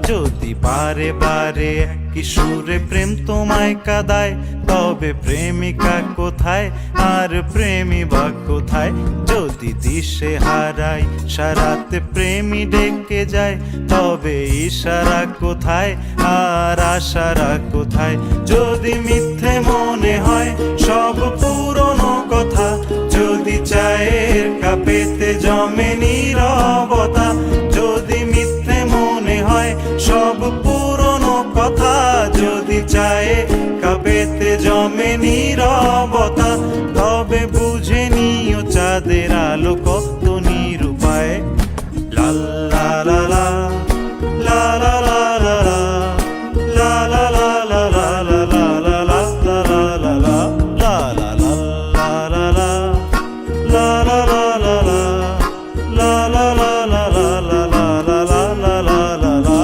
যদি বারে বারে একই সুরে প্রেম তোমায় কাঁদায়, তবে প্রেমিকা কোথায় আর প্রেমী বা কোথায়? যদি দিশে হারাই সারাতে প্রেমী ডেকে যায়, তবে ইশারা কোথায় আর আশারা কোথায়? যদি মিথ্যে মনে হয় সব পুরনো কথা, যদি চায়ের কাপেতে জমে নীরবতা, যদি মিথ্যে মনে হয় সব পুরনো কথা, যদি চায়ে কাপেতে জমে নীরবতা।